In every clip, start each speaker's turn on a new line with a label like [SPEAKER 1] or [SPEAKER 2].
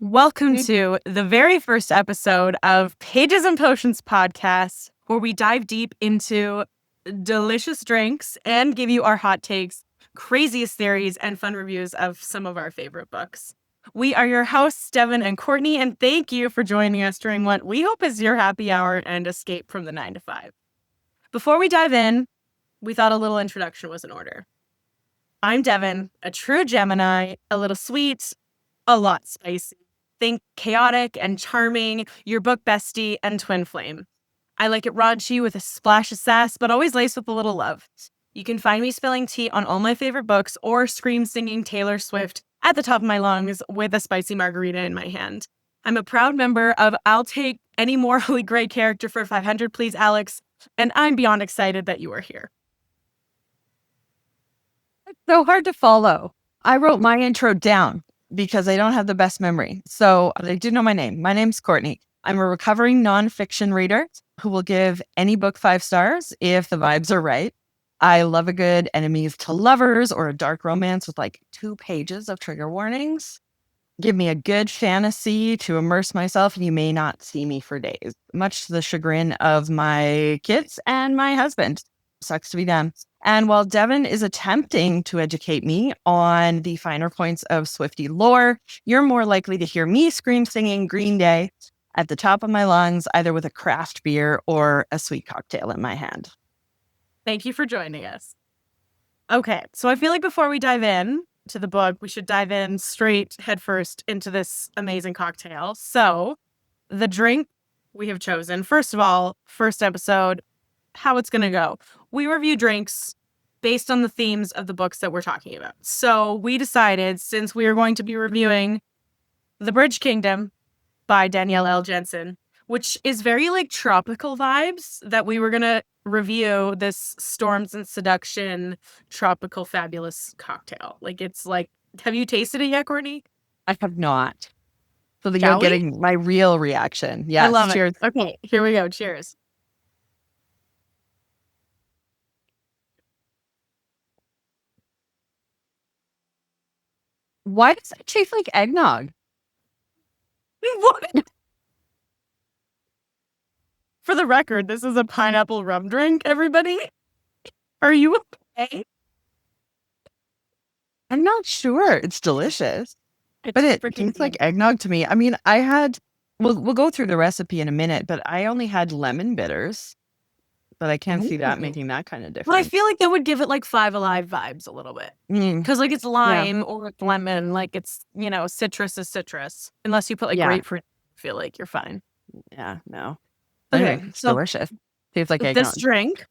[SPEAKER 1] Welcome to the very first episode of Pages and Potions podcast, where we dive deep into delicious drinks and give you our hot takes, craziest theories, and fun reviews of some of our favorite books. We are your hosts, Devon and Courtney, and thank you for joining us during what we hope is your happy hour and escape from the 9 to 5. Before we dive in, we thought a little introduction was in order. I'm Devon, a true Gemini, a little sweet, a lot spicy. Think chaotic and charming, your book bestie, and twin flame. I like it raunchy with a splash of sass, but always laced with a little love. You can find me spilling tea on all my favorite books or scream singing Taylor Swift at the top of my lungs with a spicy margarita in my hand. I'm a proud member of I'll Take Any Morally Great Character for 500 Please Alex, and I'm beyond excited that you are here.
[SPEAKER 2] It's so hard to follow. I wrote my intro down because I don't have the best memory. So I do know my name. My name's Courtney. I'm a recovering nonfiction reader who will give any book 5 stars if the vibes are right. I love a good enemies to lovers or a dark romance with like 2 pages of trigger warnings. Give me a good fantasy to immerse myself and you may not see me for days, much to the chagrin of my kids and my husband. Sucks to be them. And while Devon is attempting to educate me on the finer points of Swiftie lore, you're more likely to hear me scream singing Green Day at the top of my lungs, either with a craft beer or a sweet cocktail in my hand.
[SPEAKER 1] Thank you for joining us. Okay, so I feel like before we dive in to the book, we should dive in straight headfirst into this amazing cocktail. So the drink we have chosen, first of all, first episode, how it's going to go. We review drinks based on the themes of the books that we're talking about. So we decided, since we are going to be reviewing The Bridge Kingdom by Danielle L. Jensen, which is very like tropical vibes, that we were going to review this Storms and Seduction tropical fabulous cocktail. Like, it's like, have you tasted it yet, Courtney?
[SPEAKER 2] I have not. So that you're getting my real reaction. Yes.
[SPEAKER 1] I love
[SPEAKER 2] cheers.
[SPEAKER 1] it. Okay, here we go. Cheers.
[SPEAKER 2] Why does it taste like eggnog?
[SPEAKER 1] What? For the record, this is a pineapple rum drink, everybody. Are you okay?
[SPEAKER 2] I'm not sure. It's delicious. But it tastes like eggnog to me. I mean, we'll go through the recipe in a minute, but I only had lemon bitters. But I can't see that making that kind of difference.
[SPEAKER 1] Well, I feel like that would give it like Five Alive vibes a little bit. Because like it's lime or lemon, like it's, citrus is citrus. Unless you put like grapefruit, I feel like you're fine.
[SPEAKER 2] Yeah, no.
[SPEAKER 1] Okay,
[SPEAKER 2] it's delicious. Tastes like eggnog.
[SPEAKER 1] This drink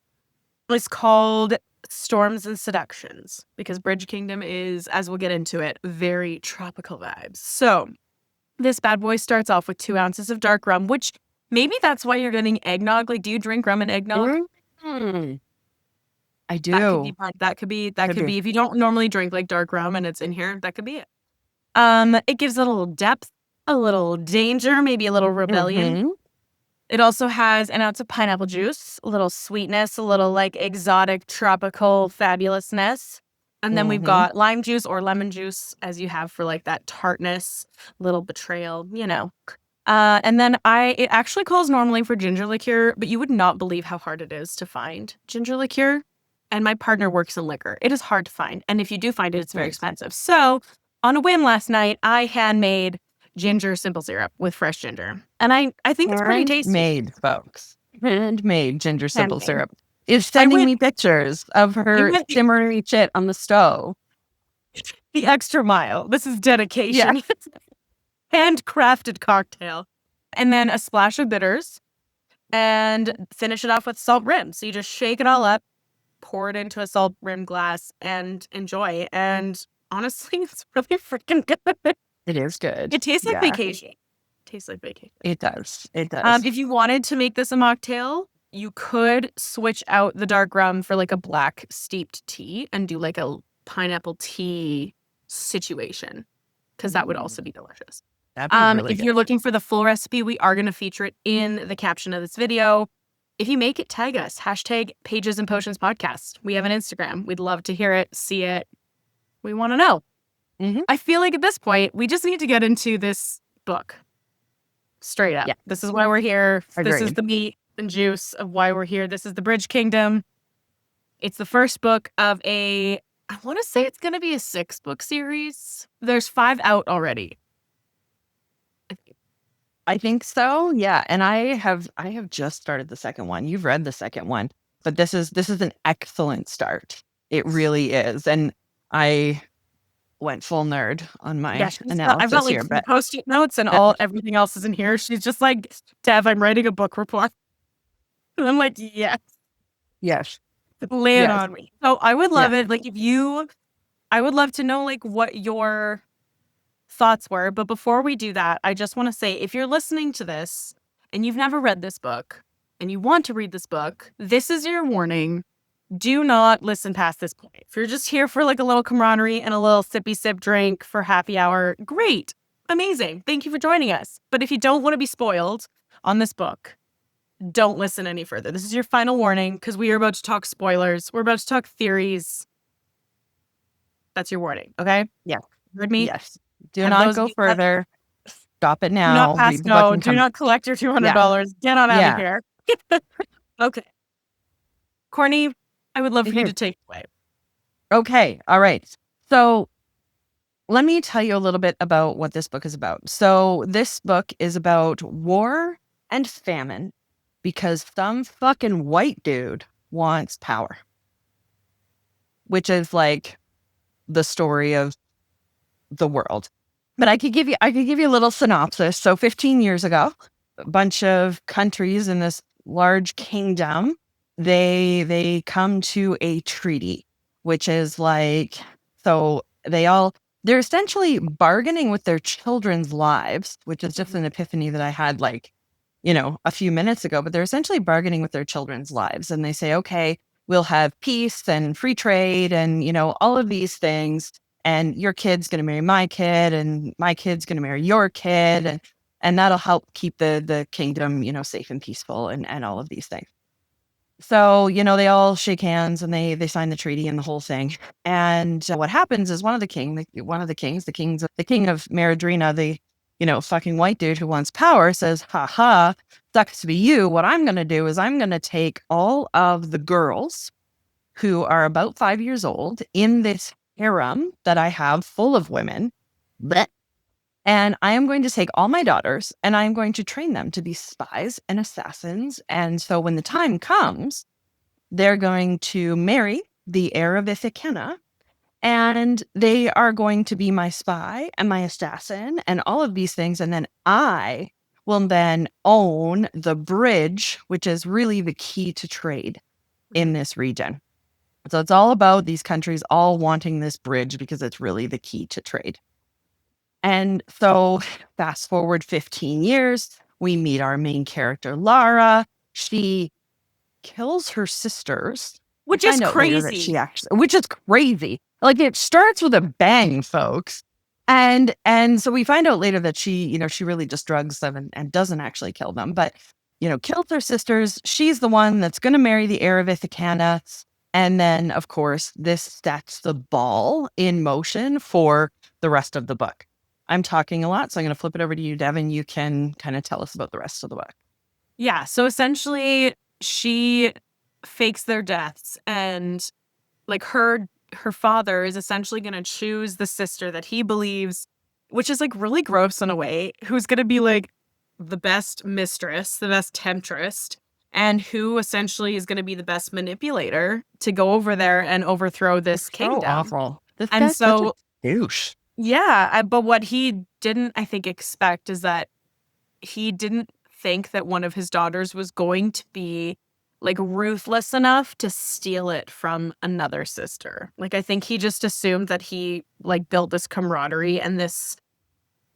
[SPEAKER 1] is called Storms and Seductions because Bridge Kingdom is, as we'll get into it, very tropical vibes. So this bad boy starts off with 2 ounces of dark rum, which maybe that's why you're getting eggnog. Like, do you drink rum and eggnog?
[SPEAKER 2] I do.
[SPEAKER 1] That could be. If you don't normally drink like dark rum and it's in here, that could be it. It gives it a little depth, a little danger, maybe a little rebellion. It also has an ounce of pineapple juice, a little sweetness, a little like exotic tropical fabulousness. And then we've got lime juice or lemon juice, as you have for like that tartness, little betrayal, And then it actually calls normally for ginger liqueur, but you would not believe how hard it is to find ginger liqueur. And my partner works in liquor. It is hard to find. And if you do find it, it's very expensive. So on a whim last night, I handmade ginger simple syrup with fresh ginger. And I think it's pretty tasty.
[SPEAKER 2] Handmade, folks. Handmade ginger simple syrup. Is sending me pictures of her simmering shit on the stove.
[SPEAKER 1] The extra mile. This is dedication. Yeah. Handcrafted cocktail. And then a splash of bitters. And finish it off with salt rim. So you just shake it all up, pour it into a salt rim glass, and enjoy. And honestly, it's really freaking good.
[SPEAKER 2] It is good.
[SPEAKER 1] It tastes like vacation.
[SPEAKER 2] It does. It does.
[SPEAKER 1] If you wanted to make this a mocktail, you could switch out the dark rum for like a black steeped tea and do like a pineapple tea situation, because that would also be delicious.
[SPEAKER 2] That'd be really
[SPEAKER 1] if you're looking for the full recipe, we are going to feature it in the caption of this video. If you make it, tag us. Hashtag Pages and Potions Podcast. We have an Instagram. We'd love to hear it, see it. We want to know. I feel like at this point, we just need to get into this book. Straight up.
[SPEAKER 2] Yeah.
[SPEAKER 1] This is why we're here. This is
[SPEAKER 2] Agreed.
[SPEAKER 1] the meat and juice of why we're here. This is the Bridge Kingdom. It's the first book of I want to say it's going to be a 6-book series. There's 5 out already.
[SPEAKER 2] I think so. Yeah. And I have just started the second one. You've read the second one, but this is an excellent start. It really is. And I went full nerd on my
[SPEAKER 1] Yeah, I've
[SPEAKER 2] analysis
[SPEAKER 1] got like
[SPEAKER 2] here, but
[SPEAKER 1] post-it notes and everything else is in here. She's just like, Dev, I'm writing a book report. And I'm like, yes,
[SPEAKER 2] yes.
[SPEAKER 1] lay it
[SPEAKER 2] Yes.
[SPEAKER 1] on me. So I would love
[SPEAKER 2] Yeah.
[SPEAKER 1] it. Like I would love to know like what your thoughts were. But before we do that, I just want to say, if you're listening to this and you've never read this book and you want to read this book, this is your warning. Do not listen past this point. If you're just here for like a little camaraderie and a little sippy sip drink for happy hour, great. Amazing. Thank you for joining us. But if you don't want to be spoiled on this book, don't listen any further. This is your final warning because we are about to talk spoilers. We're about to talk theories. That's your warning. Okay?
[SPEAKER 2] Yeah.
[SPEAKER 1] Heard me?
[SPEAKER 2] Yes. Do
[SPEAKER 1] And
[SPEAKER 2] not
[SPEAKER 1] those of
[SPEAKER 2] go
[SPEAKER 1] you that
[SPEAKER 2] further. Stop it
[SPEAKER 1] do
[SPEAKER 2] now.
[SPEAKER 1] not pass
[SPEAKER 2] Read the book
[SPEAKER 1] go.
[SPEAKER 2] and
[SPEAKER 1] Do
[SPEAKER 2] come.
[SPEAKER 1] not collect your $200. Get on out of
[SPEAKER 2] Yeah.
[SPEAKER 1] here. Okay. Courtney, I would love for you
[SPEAKER 2] Here.
[SPEAKER 1] to take it away.
[SPEAKER 2] Okay. All right. So let me tell you a little bit about what this book is about. So this book is about war and famine because some fucking white dude wants power, which is like the story of the world. But I could give you a little synopsis. So 15 years ago, a bunch of countries in this large kingdom, they come to a treaty, which is like, so they're essentially bargaining with their children's lives, which is just an epiphany that I had like, a few minutes ago, but they're essentially bargaining with their children's lives. And they say, okay, we'll have peace and free trade and, all of these things. And your kid's going to marry my kid and my kid's going to marry your kid. And that'll help keep the kingdom, safe and peaceful and all of these things. So, they all shake hands and they sign the treaty and the whole thing. And what happens is the king of Maradrina, the, fucking white dude who wants power says, ha ha, sucks to be you. What I'm going to do is I'm going to take all of the girls who are about 5 years old in this harem that I have full of women. Blech. And I am going to take all my daughters and I'm going to train them to be spies and assassins. And so when the time comes, they're going to marry the heir of Ithicana and they are going to be my spy and my assassin and all of these things. And then I will then own the bridge, which is really the key to trade in this region. So it's all about these countries all wanting this bridge because it's really the key to trade. And so fast forward 15 years, we meet our main character, Lara. She kills her sisters.
[SPEAKER 1] Which is
[SPEAKER 2] Which
[SPEAKER 1] crazy.
[SPEAKER 2] is crazy. Like it starts with a bang, folks. And so we find out later that she really just drugs them and doesn't actually kill them, but, kills her sisters. She's the one that's going to marry the heir of Ithicana. And then, of course, this sets the ball in motion for the rest of the book. I'm talking a lot, so I'm going to flip it over to you, Devon. You can kind of tell us about the rest of the book.
[SPEAKER 1] Yeah. So essentially, she fakes their deaths, and like her father is essentially going to choose the sister that he believes, which is like really gross in a way, who's going to be like the best mistress, the best temptress, and who essentially is going to be the best manipulator to go over there and overthrow this kingdom.
[SPEAKER 2] So awful. This
[SPEAKER 1] And
[SPEAKER 2] guy's such
[SPEAKER 1] so,
[SPEAKER 2] a douche.
[SPEAKER 1] yeah, but what he didn't, I think, expect is that he didn't think that one of his daughters was going to be like ruthless enough to steal it from another sister. Like, I think he just assumed that he like built this camaraderie and this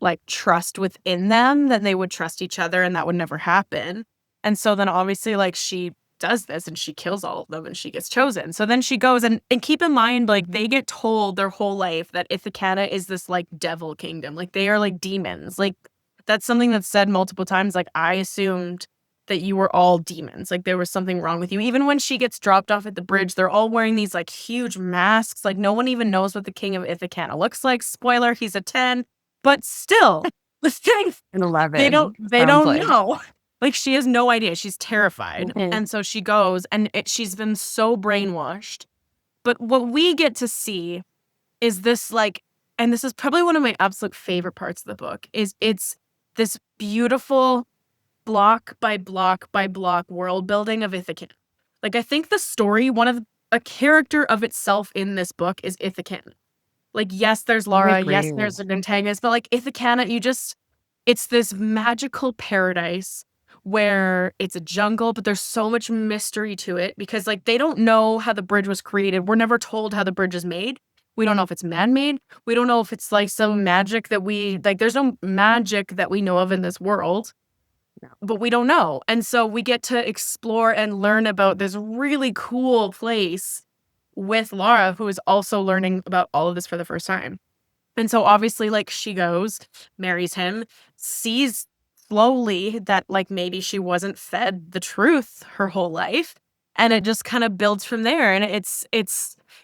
[SPEAKER 1] like trust within them that they would trust each other and that would never happen. And so then obviously like she does this and she kills all of them and she gets chosen. So then she goes and keep in mind, like they get told their whole life that Ithicana is this like devil kingdom. Like they are like demons. Like that's something that's said multiple times. Like I assumed that you were all demons. Like there was something wrong with you. Even when she gets dropped off at the bridge, they're all wearing these like huge masks. Like no one even knows what the king of Ithicana looks like. Spoiler, he's a 10. But still, Listen,
[SPEAKER 2] And
[SPEAKER 1] they
[SPEAKER 2] 11 sounds
[SPEAKER 1] don't
[SPEAKER 2] like.
[SPEAKER 1] know. Like she has no idea. She's terrified.
[SPEAKER 2] Mhm.
[SPEAKER 1] And so she goes and she's been so brainwashed. But what we get to see is this like, and this is probably one of my absolute favorite parts of the book, is it's this beautiful block by block by block world building of Ithicana. Like I think the story, a character of itself in this book is Ithicana. Like, yes, there's
[SPEAKER 2] I
[SPEAKER 1] Laura, yes,
[SPEAKER 2] agree.
[SPEAKER 1] there's an antagonist, but like Ithicana, it's this magical paradise where it's a jungle, but there's so much mystery to it because like they don't know how the bridge was created. We're never told how the bridge is made. We don't know if it's man-made. We don't know if it's like some magic that there's no magic that we know of in this world, but we don't know. And so we get to explore and learn about this really cool place with Laura, who is also learning about all of this for the first time. And so obviously, like, she goes, marries him, sees slowly that, like, maybe she wasn't fed the truth her whole life. And it just kind of builds from there. And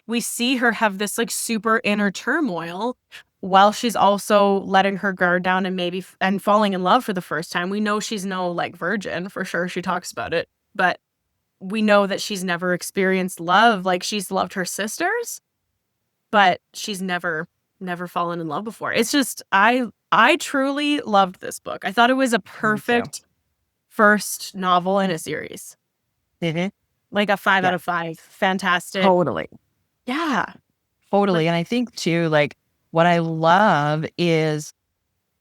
[SPEAKER 1] we see her have this, like, super inner turmoil while she's also letting her guard down and and falling in love for the first time. We know she's no, like, virgin for sure. She talks about it. But we know that she's never experienced love. Like, she's loved her sisters, but she's never fallen in love before. It's just I truly loved this book. I thought it was a perfect first novel in a series.
[SPEAKER 2] Mhm.
[SPEAKER 1] Like a 5
[SPEAKER 2] Yeah.
[SPEAKER 1] out of 5. Fantastic.
[SPEAKER 2] Totally.
[SPEAKER 1] Yeah.
[SPEAKER 2] Totally. And I think too, like, what I love is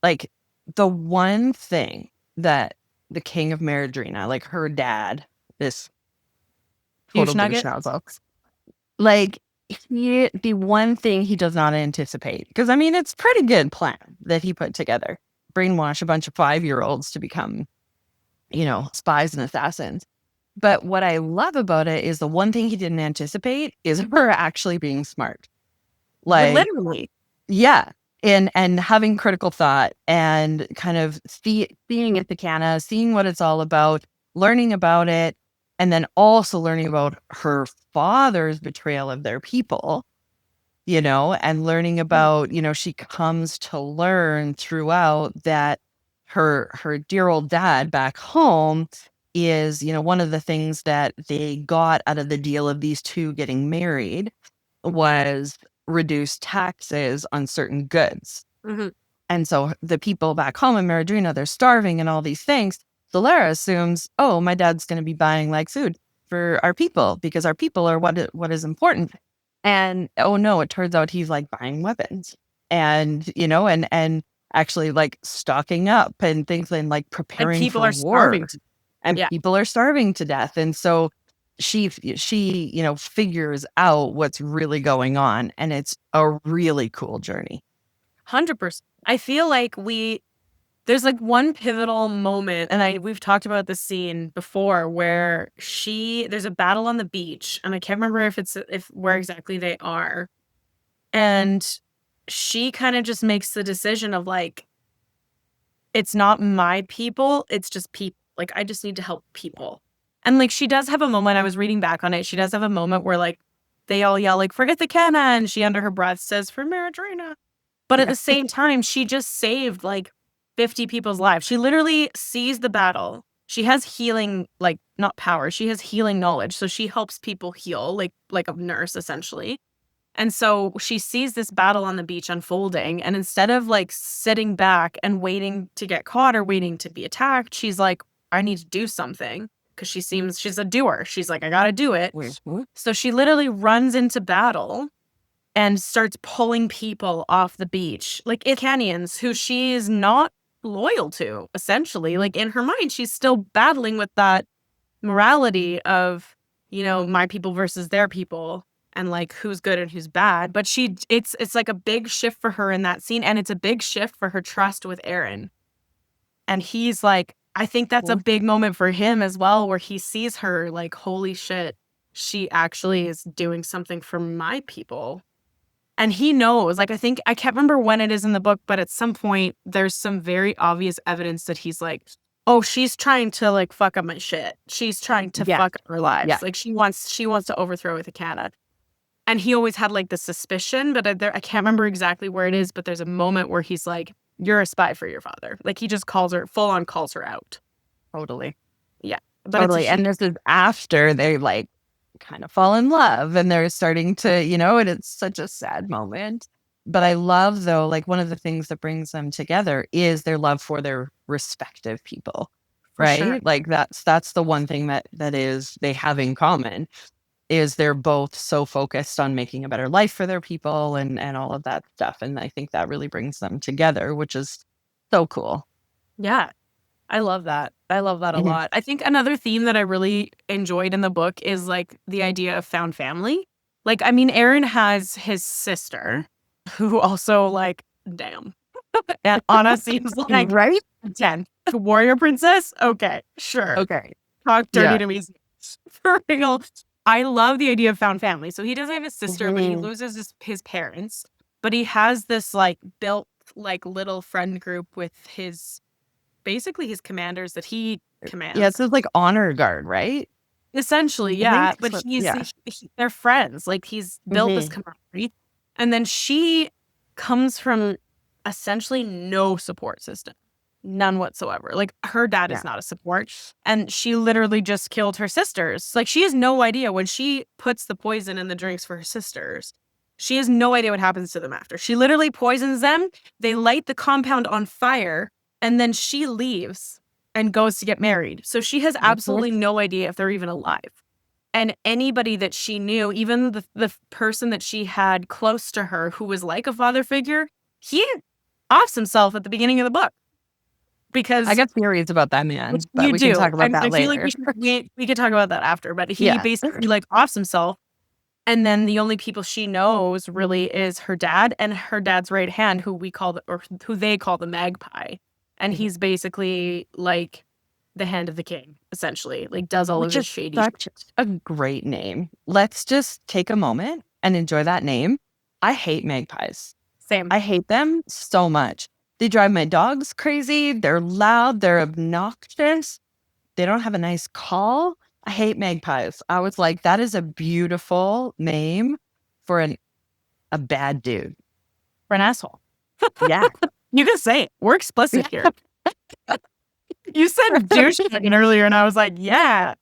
[SPEAKER 2] like the one thing that the king of Meridrina, like her dad, this total
[SPEAKER 1] Douche nugget.
[SPEAKER 2] douche, like the one thing he does not anticipate, because I mean, it's a pretty good plan that he put together. Brainwash a bunch of 5-year-olds to become, spies and assassins. But what I love about it is the one thing he didn't anticipate is her actually being smart. Like,
[SPEAKER 1] Literally.
[SPEAKER 2] yeah. And having critical thought and kind of seeing Ithicana, seeing what it's all about, learning about it, and then also learning about her father's betrayal of their people, and learning about, she comes to learn throughout that her dear old dad back home is, one of the things that they got out of the deal of these two getting married was reduced taxes on certain goods.
[SPEAKER 1] Mhm.
[SPEAKER 2] And so the people back home in Meridrina, they're starving and all these things. So Lara assumes, oh, my dad's going to be buying like food for our people because our people are what is important. And oh no, it turns out he's like buying weapons and, and actually like stocking up and things and like
[SPEAKER 1] And
[SPEAKER 2] preparing
[SPEAKER 1] people
[SPEAKER 2] for
[SPEAKER 1] are
[SPEAKER 2] war.
[SPEAKER 1] starving.
[SPEAKER 2] And
[SPEAKER 1] Yeah.
[SPEAKER 2] people are starving to death. And so she figures out what's really going on, and it's a really cool journey.
[SPEAKER 1] 100%. I feel like there's like one pivotal moment, and we've talked about this scene before where there's a battle on the beach, and I can't remember if where exactly they are. And she kind of just makes the decision of like, it's not my people, it's just people. Like, I just need to help people. And like, she does have a moment, I was reading back on it, she does have a moment where like, they all yell like, forget the canna, and she under her breath says, for Meridrina. But at the same time, she just saved like 50 people's lives. She literally sees the battle. She has healing, like not power, she has healing knowledge. So she helps people heal, like a nurse essentially. And so she sees this battle on the beach unfolding. And instead of like sitting back and waiting to get caught or waiting to be attacked, she's like, I need to do something. Because she's a doer. She's like, I got to do it. So she literally runs into battle and starts pulling people off the beach, like Ithicanians who she is not loyal to, essentially. Like in her mind, she's still battling with that morality of, my people versus their people and like who's good and who's bad. But it's like a big shift for her in that scene. And it's a big shift for her trust with Aaron. And he's like, I think that's a big moment for him as well, where he sees her like, holy shit, she actually is doing something for my people. And he knows, like, I can't remember when it is in the book, but at some point there's some very obvious evidence that he's like, oh, she's trying to like fuck up my shit. She's trying to fuck up her lives.
[SPEAKER 2] Yeah.
[SPEAKER 1] Like she wants to overthrow Ithicana. And he always had like the suspicion, but I can't remember exactly where it is, but there's a moment where he's like, you're a spy for your father. Like he just full on calls her out.
[SPEAKER 2] Totally.
[SPEAKER 1] Yeah. But
[SPEAKER 2] Totally. And this is after they like kind of fall in love and they're starting to, and it's such a sad moment. But I love though, like one of the things that brings them together is their love for their respective people.
[SPEAKER 1] for sure.
[SPEAKER 2] Right. Like that's the one thing that is they have in common is they're both so focused on making a better life for their people and all of that stuff. And I think that really brings them together, which is so cool.
[SPEAKER 1] Yeah. I love that. I love that a
[SPEAKER 2] Mhm.
[SPEAKER 1] lot. I think another theme that I really enjoyed in the book is like the idea of found family. Like, I mean, Aaron has his sister who also like, damn. And Anna seems like
[SPEAKER 2] Right?
[SPEAKER 1] 10. Warrior princess? Okay, sure.
[SPEAKER 2] Okay.
[SPEAKER 1] Talk dirty
[SPEAKER 2] Yeah.
[SPEAKER 1] to me. For real. I love the idea of found family. So he doesn't have a sister, but he
[SPEAKER 2] Mhm.
[SPEAKER 1] loses his parents. But he has this like built like little friend group with basically his commanders that he
[SPEAKER 2] Yeah,
[SPEAKER 1] commands.
[SPEAKER 2] it says like honor guard, right?
[SPEAKER 1] Essentially,
[SPEAKER 2] I think
[SPEAKER 1] yeah. But
[SPEAKER 2] so. Yeah.
[SPEAKER 1] they're friends. Like he's built this
[SPEAKER 2] Mhm.
[SPEAKER 1] camaraderie. And then she comes from essentially no support system. None whatsoever. Like her dad
[SPEAKER 2] Yeah.
[SPEAKER 1] is not a support. And she literally just killed her sisters. Like she has no idea when she puts the poison in the drinks for her sisters. She has no idea what happens to them after. She literally poisons them. They light the compound on fire and then she leaves and goes to get married. So she has
[SPEAKER 2] Mhm.
[SPEAKER 1] absolutely no idea if they're even alive. And anybody that she knew, even the person that she had close to her who was like a father figure, he offs himself at the beginning of the book
[SPEAKER 2] I
[SPEAKER 1] because
[SPEAKER 2] got theories about that
[SPEAKER 1] which
[SPEAKER 2] man, but
[SPEAKER 1] you
[SPEAKER 2] we can
[SPEAKER 1] do.
[SPEAKER 2] talk about
[SPEAKER 1] And
[SPEAKER 2] that
[SPEAKER 1] I feel like
[SPEAKER 2] later.
[SPEAKER 1] we could talk about that after, but he
[SPEAKER 2] Yeah.
[SPEAKER 1] basically like offs himself. And then the only people she knows really is her dad and her dad's right hand, or who they call the magpie. And
[SPEAKER 2] Mhm.
[SPEAKER 1] he's basically like the hand of the king, essentially, like does all of
[SPEAKER 2] Which
[SPEAKER 1] his
[SPEAKER 2] is
[SPEAKER 1] shady shit.
[SPEAKER 2] such a great name. Let's just take a moment and enjoy that name. I hate magpies.
[SPEAKER 1] Same.
[SPEAKER 2] I hate them so much. They drive my dogs crazy. They're loud. They're obnoxious. They don't have a nice call. I hate magpies. I was like, that is a beautiful name for a bad dude.
[SPEAKER 1] For an asshole.
[SPEAKER 2] Yeah.
[SPEAKER 1] You can say it. We're explicit here. You said douchebag earlier, and I was like, yeah,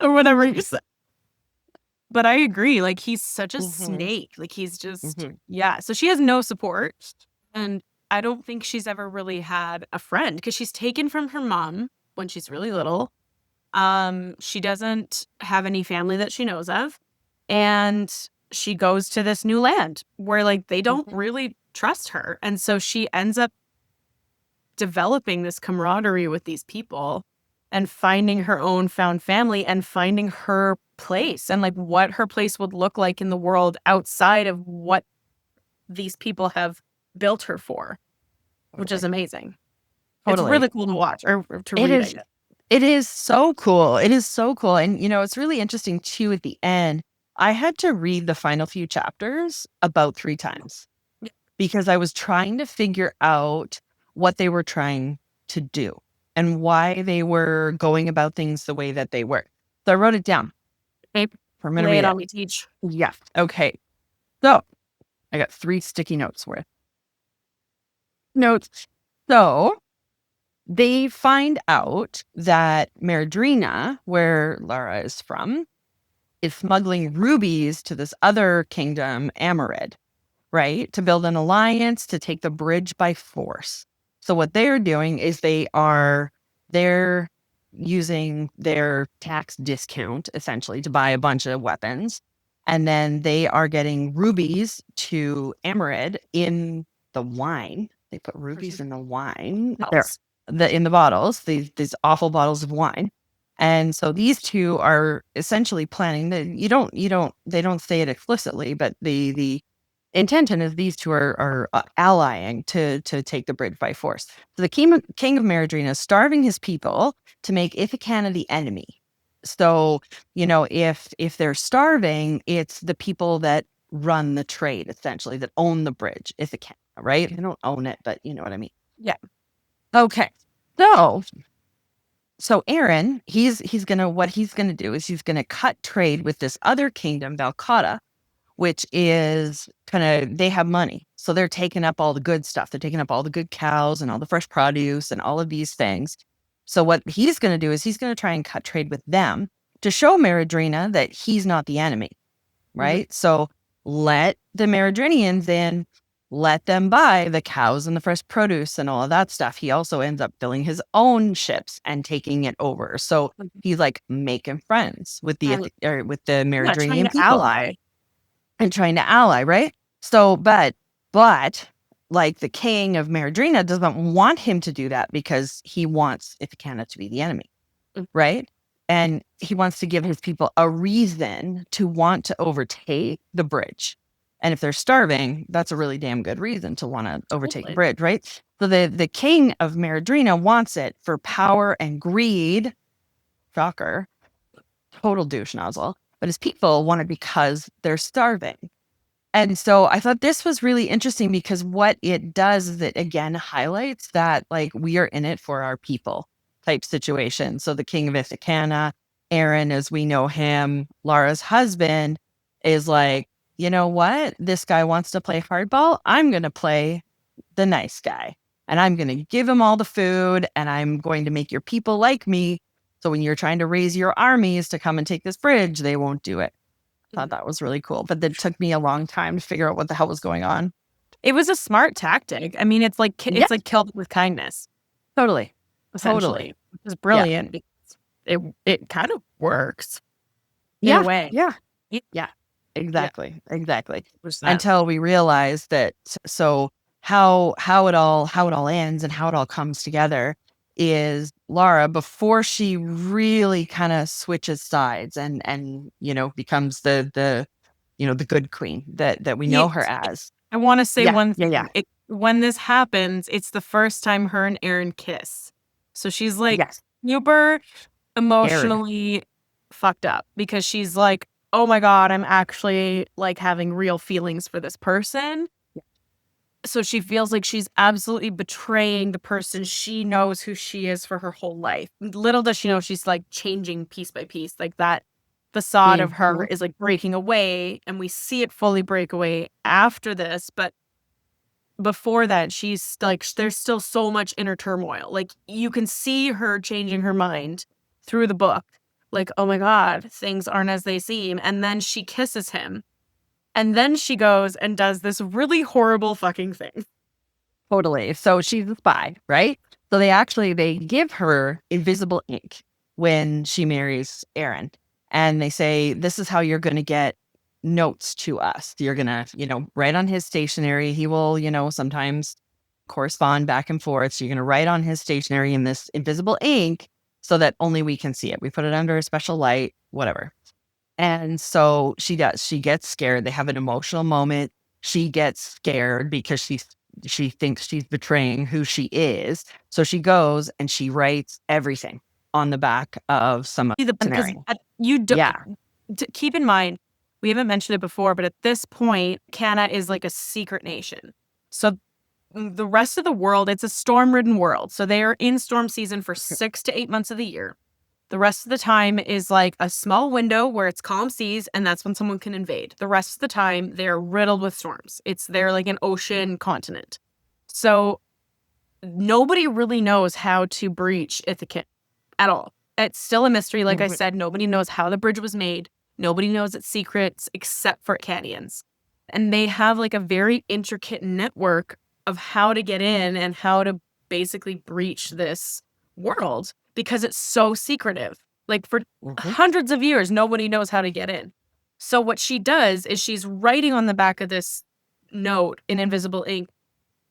[SPEAKER 1] or whatever you said. But I agree. Like, he's such a
[SPEAKER 2] hmm
[SPEAKER 1] snake. Like, he's just,
[SPEAKER 2] hmm
[SPEAKER 1] yeah. So she has no support. And I don't think she's ever really had a friend because she's taken from her mom when she's really little. She doesn't have any family that she knows of. And she goes to this new land where, like, they don't really trust her. And so she ends up developing this camaraderie with these people and finding her own found family and finding her place and like what her place would look like in the world outside of what these people have built her for, which is
[SPEAKER 2] Totally.
[SPEAKER 1] amazing. It's
[SPEAKER 2] Totally.
[SPEAKER 1] really cool to watch or to
[SPEAKER 2] It
[SPEAKER 1] read, I
[SPEAKER 2] is
[SPEAKER 1] guess.
[SPEAKER 2] it is so cool. It is so cool. And it's really interesting too at the end. I had to read the final few chapters about 3 times
[SPEAKER 1] Yeah.
[SPEAKER 2] because I was trying to figure out what they were trying to do and why they were going about things the way that they were. So I wrote it down.
[SPEAKER 1] Okay,
[SPEAKER 2] I'm going to
[SPEAKER 1] lay
[SPEAKER 2] read
[SPEAKER 1] it
[SPEAKER 2] it.
[SPEAKER 1] on me, teach.
[SPEAKER 2] Yeah. Okay. So I got 3 sticky notes worth. Notes. So they find out that Meridrina, where Lara is from, is smuggling rubies to this other kingdom, Amarid, right? To build an alliance to take the bridge by force. So what they're doing is they're using their tax discount essentially to buy a bunch of weapons. And then they are getting rubies to Amarid in the wine. They put rubies in the wine. They're
[SPEAKER 1] Helps.
[SPEAKER 2] in the bottles, these awful bottles of wine. And so these two are essentially planning that they don't say it explicitly, but the intention is these two are allying to take the bridge by force. So the king of Meridrina is starving his people to make Ithicana the enemy. So, if they're starving, it's the people that run the trade, essentially, that own the bridge, Ithicana, right? They don't own it, but you know what I mean.
[SPEAKER 1] Yeah.
[SPEAKER 2] Okay. So Aaron, what he's gonna do is he's gonna cut trade with this other kingdom, Valcata, which is kind of, they have money. So they're taking up all the good stuff. They're taking up all the good cows and all the fresh produce and all of these things. So what he's going to do is he's going to try and cut trade with them to show Meridrina that he's not the enemy, right? So let the Meridrinians in, let them buy the cows and the fresh produce and all of that stuff. He also ends up filling his own ships and taking it over. So he's like making friends with the
[SPEAKER 1] trying
[SPEAKER 2] Meridrinian
[SPEAKER 1] to
[SPEAKER 2] people
[SPEAKER 1] ally.
[SPEAKER 2] and trying to ally, right? So, but like the king of Meridrina doesn't want him to do that because he wants Ithicana to be the enemy, right? And he wants to give his people a reason to want to overtake the bridge. And if they're starving, that's a really damn good reason to want to overtake the bridge, right? So the king of Meridrina wants it for power and greed. Shocker. Total douche nozzle. But his people want it because they're starving. And so I thought this was really interesting because what it does is it again highlights that like we are in it for our people type situation. So the king of Ithicana, Aaron, as we know him, Lara's husband, is like, you know what? This guy wants to play hardball. I'm going to play the nice guy and I'm going to give him all the food and I'm going to make your people like me. So when you're trying to raise your armies to come and take this bridge, they won't do it. Thought that was really cool, but it took me a long time to figure out what the hell was going on.
[SPEAKER 1] It was a smart tactic. I mean, it's like killed with kindness.
[SPEAKER 2] Totally.
[SPEAKER 1] Essentially, which is brilliant because it kind of works in a way.
[SPEAKER 2] Yeah. Exactly. Until we realize that. So how it all ends and how it all comes together is Lara, before she really kind of switches sides and becomes the good queen that we know her as.
[SPEAKER 1] I want to say one thing.
[SPEAKER 2] Yeah.
[SPEAKER 1] When this happens, it's the first time her and Aaron kiss. So she's like super emotionally fucked up because she's like, oh my God, I'm actually like having real feelings for this person. So she feels like she's absolutely betraying the person she knows who she is for her whole life. Little does she know she's like changing piece by piece. Like that facade of her is like breaking away, and we see it fully break away after this. But before that, she's like, there's still so much inner turmoil. Like you can see her changing her mind through the book. Like, oh my God, things aren't as they seem. And then she kisses him. And then she goes and does this really horrible fucking thing.
[SPEAKER 2] Totally. So she's a spy, right? So they give her invisible ink when she marries Aaron. And they say, this is how you're going to get notes to us. You're going to, write on his stationery. He will, sometimes correspond back and forth. So you're going to write on his stationery in this invisible ink so that only we can see it. We put it under a special light, whatever. And so she does. She gets scared. They have an emotional moment. She gets scared because she thinks she's betraying who she is. So she goes and she writes everything on the back of some of the scenario.
[SPEAKER 1] Keep in mind, we haven't mentioned it before, but at this point, Cana is like a secret nation. So the rest of the world, it's a storm-ridden world. So they are in storm season for 6 to 8 months of the year. The rest of the time is like a small window where it's calm seas, and that's when someone can invade. The rest of the time, they're riddled with storms. They're like an ocean continent. So nobody really knows how to breach Ithicana at all. It's still a mystery. Like I said, nobody knows how the bridge was made. Nobody knows its secrets except for Acadians. And they have like a very intricate network of how to get in and how to basically breach this world because it's so secretive. Like for hundreds of years, nobody knows how to get in. So what she does is she's writing on the back of this note in invisible ink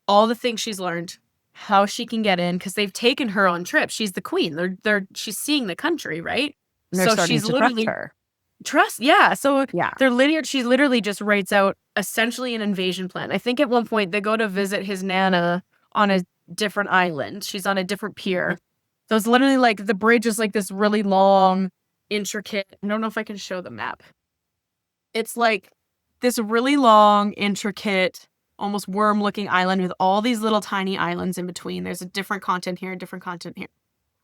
[SPEAKER 1] all the things she's learned, how she can get in, because they've taken her on trips. She's the queen. She's seeing the country, right?
[SPEAKER 2] They're starting to trust her.
[SPEAKER 1] She literally just writes out essentially an invasion plan. I think at one point they go to visit his nana on a different island. She's on a different pier. So it's literally like the bridge is like this really long, intricate. I don't know if I can show the map. It's like this really long, intricate, almost worm-looking island with all these little tiny islands in between. There's a different continent here, different continent here,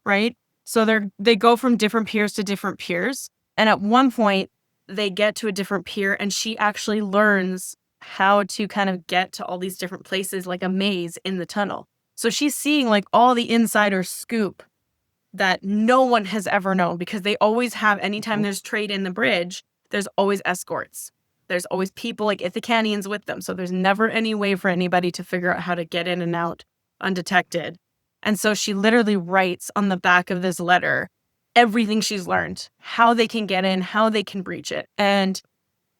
[SPEAKER 1] right? So they go from different piers to different piers. And at one point, they get to a different pier, and she actually learns how to kind of get to all these different places, like a maze in the tunnel. So she's seeing like all the insider scoop that no one has ever known, because they always have, anytime there's trade in the bridge, there's always escorts. There's always people like Ithicanians with them. So there's never any way for anybody to figure out how to get in and out undetected. And so she literally writes on the back of this letter everything she's learned, how they can get in, how they can breach it. And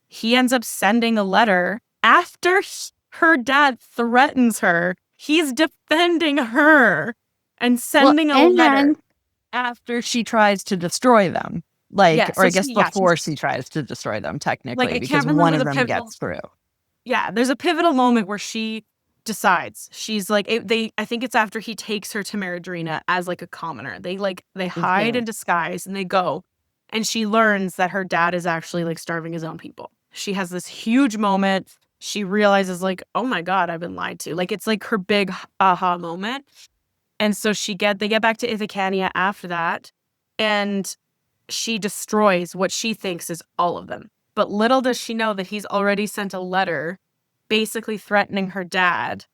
[SPEAKER 1] he ends up sending a letter after her dad threatens her. He's defending her and sending a letter.
[SPEAKER 2] After she tries to destroy them. Like,
[SPEAKER 1] Yeah,
[SPEAKER 2] or
[SPEAKER 1] so
[SPEAKER 2] I guess
[SPEAKER 1] she- yeah,
[SPEAKER 2] before she tries to destroy them, technically,
[SPEAKER 1] Like, I
[SPEAKER 2] because
[SPEAKER 1] can't
[SPEAKER 2] one
[SPEAKER 1] remember
[SPEAKER 2] of
[SPEAKER 1] the
[SPEAKER 2] them
[SPEAKER 1] pivotal-
[SPEAKER 2] gets through.
[SPEAKER 1] Yeah, there's a pivotal moment where she decides. She's like, I think it's after he takes her to Maradrina as like a commoner. They hide in disguise and they go. And she learns that her dad is actually like starving his own people. She has this huge moment. She realizes like, oh my God, I've been lied to. Like, it's like her big aha moment. And so they get back to Ithicania after that, and she destroys what she thinks is all of them. But little does she know that he's already sent a letter basically threatening her dad,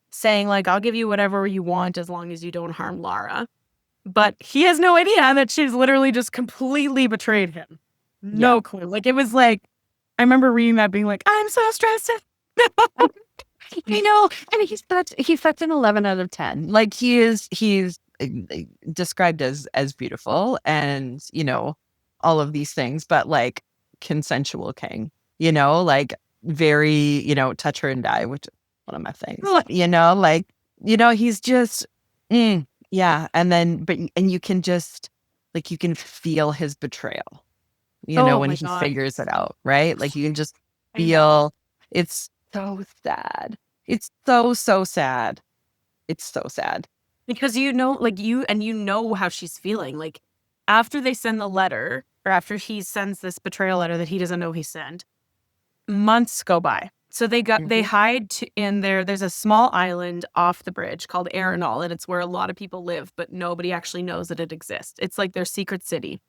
[SPEAKER 1] saying like, I'll give you whatever you want as long as you don't harm Lara. But he has no idea that she's literally just completely betrayed him. No clue. Like, it was like, I remember reading that being like, I'm so stressed.
[SPEAKER 2] You know, I mean, he's such an 11 out of 10. Like, he's described as beautiful and, you know, all of these things, but like consensual king, you know, like very, you know, touch her and die, which is one of my things, you know, like, you know, he's just, yeah. And then, and you can just, like, you can feel his betrayal, you know, when he figures it out, right? Like, you can just feel it's so sad. It's so sad. It's so sad.
[SPEAKER 1] Because you know, like, you know how she's feeling. Like, after they send the letter, or after he sends this betrayal letter that he doesn't know he sent, months go by. So they hide in there. There's a small island off the bridge called Arenal, and it's where a lot of people live, but nobody actually knows that it exists. It's like their secret city.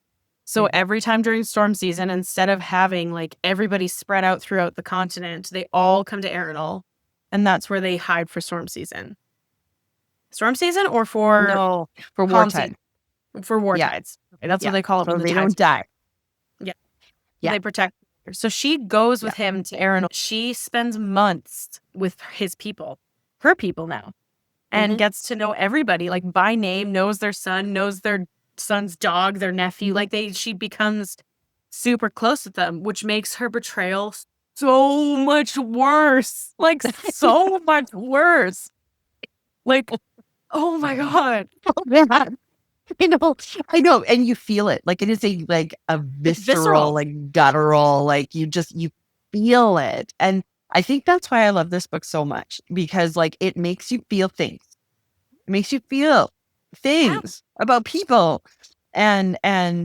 [SPEAKER 1] So every time during storm season, instead of having like everybody spread out throughout the continent, they all come to Arenal, and that's where they hide for storm season. Storm season or for
[SPEAKER 2] wartime.
[SPEAKER 1] For war tides. Okay, that's what they call it.
[SPEAKER 2] So they don't die.
[SPEAKER 1] Yeah. They protect her. So she goes with him to Arenal. She spends months with his people, her people now, and gets to know everybody, like, by name, knows their son, knows their son's dog, their nephew. Like, she becomes super close with them, which makes her betrayal so much worse. Like, so much worse. Like, oh my God.
[SPEAKER 2] Oh, man. I know. And you feel it. Like, it is a visceral, like guttural, like you feel it. And I think that's why I love this book so much, because like it makes you feel things. It makes you feel things about people and,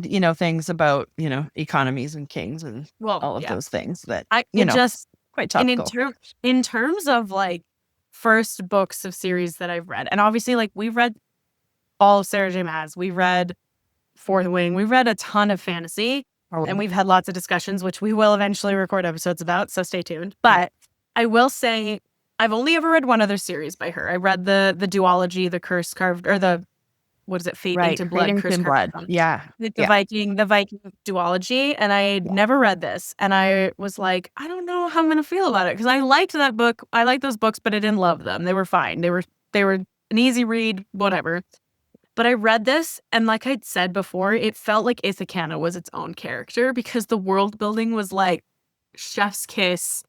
[SPEAKER 2] you know, things about, you know, economies and kings and all of those things that, just quite topical.
[SPEAKER 1] In terms of like first books of series that I've read, and obviously like we've read all of Sarah J. Maas, we read Fourth Wing, we read a ton of fantasy, and we've had lots of discussions, which we will eventually record episodes about, so stay tuned. But I will say, I've only ever read one other series by her. I read the duology, the Curse Carved, or the, what is it, Fate Into Blood, Curse Carved.
[SPEAKER 2] Yeah.
[SPEAKER 1] The Viking duology, and I had never read this, and I was like, I don't know how I'm going to feel about it, because I liked that book. I liked those books, but I didn't love them. They were fine. They were an easy read, whatever. But I read this, and like I'd said before, it felt like Ithicana was its own character, because the world building was like chef's kiss.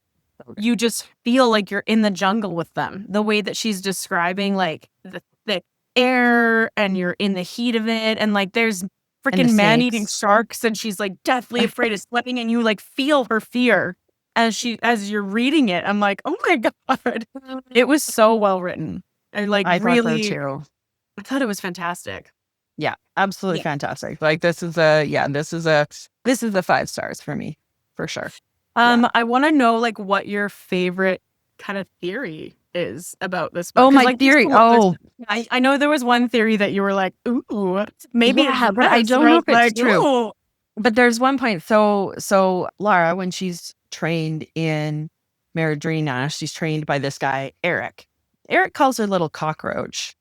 [SPEAKER 1] You just feel like you're in the jungle with them. The way that she's describing like the thick air, and you're in the heat of it, and like there's freaking man-eating sharks, and she's like deathly afraid of swimming, and you like feel her fear as you're reading it. I'm like, oh my God. It was so well written. I really
[SPEAKER 2] thought so too.
[SPEAKER 1] I thought it was fantastic.
[SPEAKER 2] Yeah, absolutely fantastic. Like this is a 5 stars for me, for sure.
[SPEAKER 1] I want to know like what your favorite kind of theory is about this book.
[SPEAKER 2] Oh, my
[SPEAKER 1] like,
[SPEAKER 2] theory.
[SPEAKER 1] I know there was one theory that you were like, ooh, maybe.
[SPEAKER 2] Yeah, but I don't know if it's true. But there's one point. So Lara, when she's trained in Maradrina, she's trained by this guy, Eric. Eric calls her little cockroach.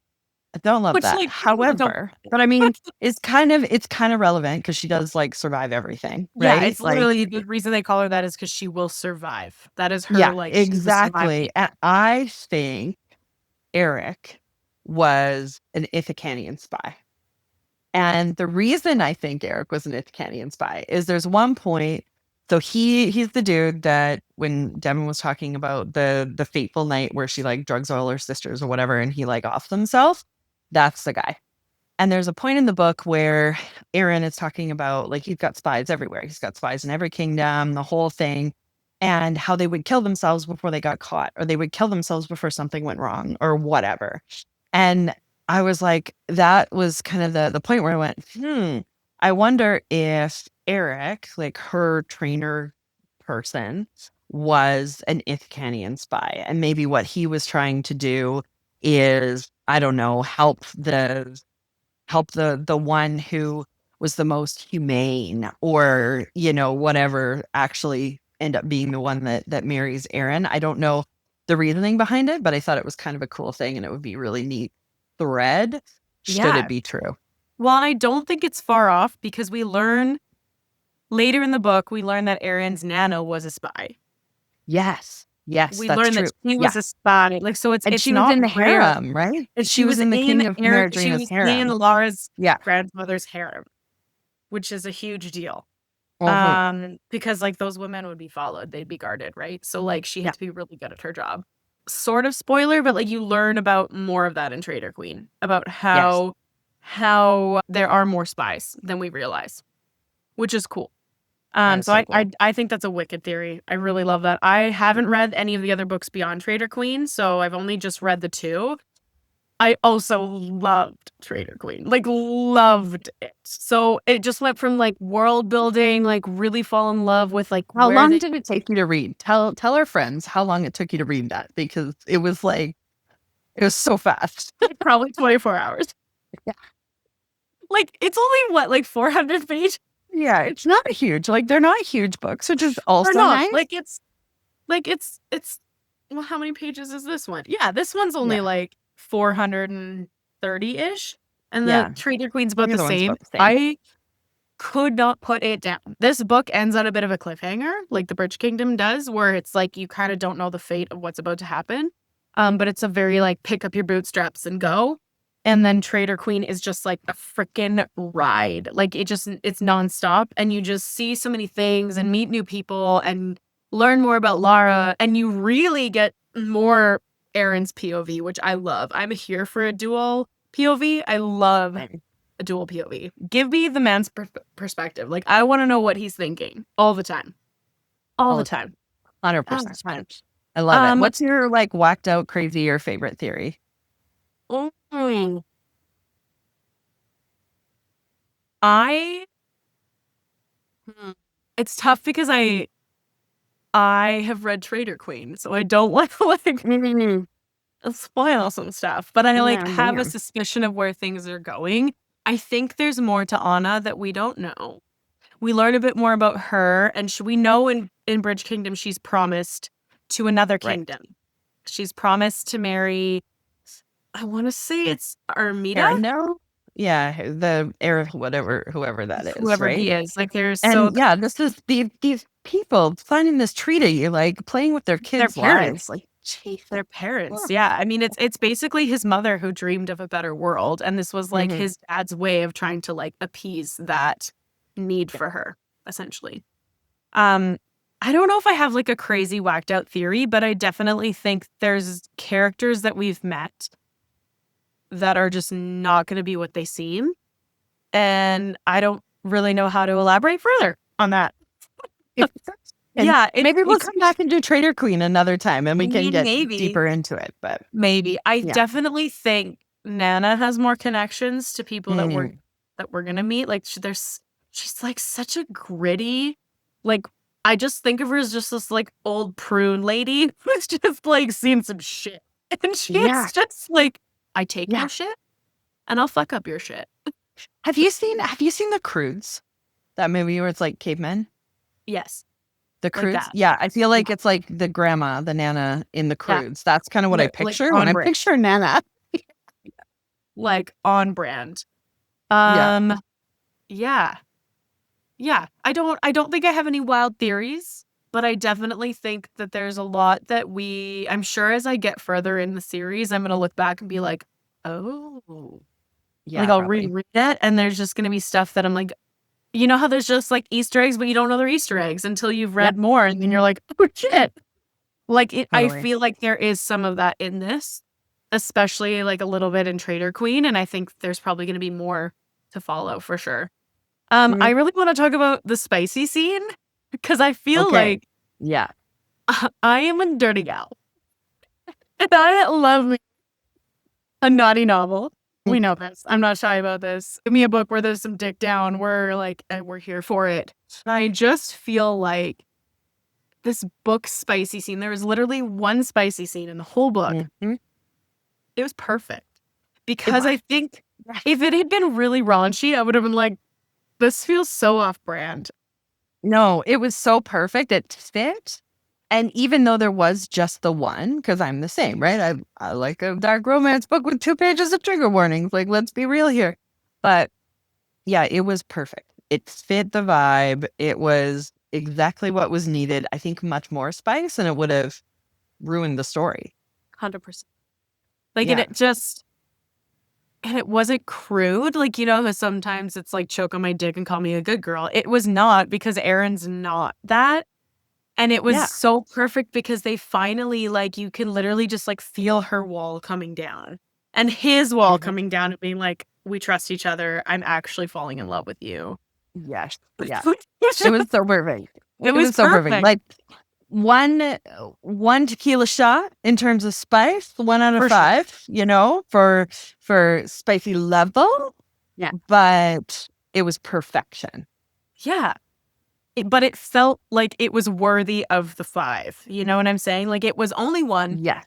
[SPEAKER 2] I don't love
[SPEAKER 1] Which,
[SPEAKER 2] that.
[SPEAKER 1] like, don't.
[SPEAKER 2] However, but I mean, it's kind of relevant because she does like survive everything,
[SPEAKER 1] Yeah,
[SPEAKER 2] right?
[SPEAKER 1] it's
[SPEAKER 2] Like,
[SPEAKER 1] literally the reason they call her that is because she will survive. That is her,
[SPEAKER 2] yeah,
[SPEAKER 1] like, she will survive.
[SPEAKER 2] exactly. And I think Eric was an Ithacanian spy. And the reason I think Eric was an Ithacanian spy is there's one point. So he's the dude that when Devon was talking about the fateful night where she like drugs all her sisters or whatever, and he like offs himself. That's the guy. And there's a point in the book where Aaron is talking about like he's got spies everywhere. He's got spies in every kingdom, the whole thing, and how they would kill themselves before they got caught, or they would kill themselves before something went wrong, or whatever. And I was like, that was kind of the point where I went, I wonder if Eric, like her trainer person, was an Ithacanian spy. And maybe what he was trying to do is, I don't know, help the one who was the most humane or whatever actually end up being the one that marries Aaron. I don't know the reasoning behind it, but I thought it was kind of a cool thing and it would be really neat thread should it
[SPEAKER 1] Yeah.
[SPEAKER 2] be true.
[SPEAKER 1] Well, I don't think it's far off because we learn later in the book, we learn that Aaron's Nana was a spy.
[SPEAKER 2] Yes,
[SPEAKER 1] We
[SPEAKER 2] that's
[SPEAKER 1] learn
[SPEAKER 2] true.
[SPEAKER 1] that she
[SPEAKER 2] Yeah,
[SPEAKER 1] was a spy. Like, so
[SPEAKER 2] and
[SPEAKER 1] it's
[SPEAKER 2] she was
[SPEAKER 1] not
[SPEAKER 2] in the
[SPEAKER 1] rare.
[SPEAKER 2] harem, right?
[SPEAKER 1] And
[SPEAKER 2] She was in the king of
[SPEAKER 1] She
[SPEAKER 2] Maradrina's
[SPEAKER 1] was in
[SPEAKER 2] harem.
[SPEAKER 1] Laura's
[SPEAKER 2] Yeah.
[SPEAKER 1] grandmother's harem, which is a huge deal.
[SPEAKER 2] Mhm.
[SPEAKER 1] Because like those women would be followed, they'd be guarded, right? So like she
[SPEAKER 2] Yeah.
[SPEAKER 1] had to be really good at her job. Sort of spoiler, but like you learn about more of that in Trader Queen, about
[SPEAKER 2] Yes.
[SPEAKER 1] how there are more spies than we realize, which is cool.
[SPEAKER 2] That is
[SPEAKER 1] So
[SPEAKER 2] so cool.
[SPEAKER 1] I think that's a wicked theory. I really love that. I haven't read any of the other books beyond Trader Queen, so I've only just read the two. I also loved Trader Queen, like loved it. So it just went from like world building, like really fall in love with like
[SPEAKER 2] How
[SPEAKER 1] where
[SPEAKER 2] long
[SPEAKER 1] they
[SPEAKER 2] did it take you to read? Tell our friends how long it took you to read that because it was so fast.
[SPEAKER 1] probably 24 hours.
[SPEAKER 2] Yeah.
[SPEAKER 1] Like it's only what, like 400 pages
[SPEAKER 2] Yeah, it's not huge. Like they're not huge books, which is
[SPEAKER 1] or
[SPEAKER 2] also
[SPEAKER 1] not?
[SPEAKER 2] nice.
[SPEAKER 1] It's well, how many pages is this one? Yeah, this one's only
[SPEAKER 2] Yeah.
[SPEAKER 1] like 430-ish. And the
[SPEAKER 2] Yeah.
[SPEAKER 1] Trader Queen's
[SPEAKER 2] The
[SPEAKER 1] about the
[SPEAKER 2] other one's
[SPEAKER 1] same.
[SPEAKER 2] about the same.
[SPEAKER 1] I could not put it down. This book ends on a bit of a cliffhanger, like the Bridge Kingdom does, where it's like you kind of don't know the fate of what's about to happen. But it's a very like pick up your bootstraps and go. And then Trader Queen is just like a freaking ride. Like it's nonstop. And you just see so many things and meet new people and learn more about Lara. And you really get more Aaron's POV, which I love. I'm here for a dual POV. I love a dual POV. Give me the man's perspective. Like I want to know what he's thinking all the time. All the time.
[SPEAKER 2] 100%. I love it. What's your like whacked out, crazy, or favorite theory?
[SPEAKER 1] It's tough because I have read Trader Queen, so I don't want to like spoil some stuff, but I like have a suspicion of where things are going. I think there's more to Anna that we don't know. We learn a bit more about her, and we know in Bridge Kingdom she's promised to another kingdom. Right. She's promised to marry, I want to say it's Armida?
[SPEAKER 2] No. Yeah, the heir, whoever that is,
[SPEAKER 1] whoever
[SPEAKER 2] right?
[SPEAKER 1] he is. Like there's
[SPEAKER 2] this is these people signing this treaty, like playing with their kids' lives. Like, geez,
[SPEAKER 1] their parents. Yeah. I mean, it's basically his mother who dreamed of a better world. And this was like his dad's way of trying to like appease that need for her, essentially. I don't know if I have like a crazy whacked out theory, but I definitely think there's characters that we've met that are just not going to be what they seem. And I don't really know how to elaborate further on that.
[SPEAKER 2] Maybe we'll come back and do Trader Queen another time and we can get deeper into it. But
[SPEAKER 1] maybe I definitely think Nana has more connections to people that we're gonna meet. Like she's like such a gritty, like I just think of her as just this like old prune lady who's just like seen some shit, and she's just like, I take your shit and I'll fuck up your shit.
[SPEAKER 2] Have you seen the Crudes? That movie where it's like cavemen,
[SPEAKER 1] Yes,
[SPEAKER 2] the
[SPEAKER 1] like
[SPEAKER 2] Crudes.
[SPEAKER 1] that.
[SPEAKER 2] Yeah, I feel
[SPEAKER 1] Yeah,
[SPEAKER 2] like it's like the grandma, the Nana in the
[SPEAKER 1] yeah,
[SPEAKER 2] Crudes. That's kind of what I
[SPEAKER 1] like
[SPEAKER 2] picture when
[SPEAKER 1] on
[SPEAKER 2] I
[SPEAKER 1] brand,
[SPEAKER 2] picture Nana.
[SPEAKER 1] like on brand.
[SPEAKER 2] Yeah.
[SPEAKER 1] Um, yeah, yeah. I don't think I have any wild theories, but I definitely think that there's a lot that I'm sure as I get further in the series, I'm gonna look back and be like, oh, like
[SPEAKER 2] Yeah,
[SPEAKER 1] I'll
[SPEAKER 2] probably.
[SPEAKER 1] reread it, and there's just gonna be stuff that I'm like, you know how there's just like Easter eggs, but you don't know they're Easter eggs until you've
[SPEAKER 2] Yep,
[SPEAKER 1] read more, and then you're like, oh shit. Like I
[SPEAKER 2] totally.
[SPEAKER 1] feel like there is some of that in this, especially like a little bit in Trader Queen, and I think there's probably going to be more to follow for sure. I
[SPEAKER 2] Mhm.
[SPEAKER 1] really want to talk about the spicy scene because I feel
[SPEAKER 2] Okay.
[SPEAKER 1] like
[SPEAKER 2] Yeah.
[SPEAKER 1] I am a dirty gal, and I love me a naughty novel. We know this. I'm not shy about this. Give me a book where there's some dick down. We're here for it. I just feel like this book spicy scene. There was literally one spicy scene in the whole book.
[SPEAKER 2] Mhm.
[SPEAKER 1] It was perfect
[SPEAKER 2] It
[SPEAKER 1] because
[SPEAKER 2] was.
[SPEAKER 1] I think if it had been really raunchy, I would have been like, this feels so off brand.
[SPEAKER 2] No, it was so perfect. It fit. And even though there was just the one, because I'm the same, right? I like a dark romance book with 2 pages of trigger warnings. Like, let's be real here. But yeah, it was perfect. It fit the vibe. It was exactly what was needed. I think much more spice and it would have ruined the story.
[SPEAKER 1] 100%. Like,
[SPEAKER 2] Yeah.
[SPEAKER 1] and it wasn't crude. Like, you know, sometimes it's like choke on my dick and call me a good girl. It was not because Aaron's not that. And it was
[SPEAKER 2] Yeah.
[SPEAKER 1] so perfect because they finally, like, you can literally just like feel her wall coming down and his wall
[SPEAKER 2] Mhm.
[SPEAKER 1] coming down and being like, we trust each other. I'm actually falling in love with you.
[SPEAKER 2] Yes. Yeah.
[SPEAKER 1] it
[SPEAKER 2] It was so perfect. It
[SPEAKER 1] was
[SPEAKER 2] was so perfect.
[SPEAKER 1] perfect
[SPEAKER 2] Like one tequila shot in terms of spice, 1 out of
[SPEAKER 1] for sure.
[SPEAKER 2] 5, for spicy level,
[SPEAKER 1] Yeah.
[SPEAKER 2] but it was perfection.
[SPEAKER 1] Yeah. But it felt like it was worthy of the 5. You know what I'm saying? Like it was only one,
[SPEAKER 2] Yes.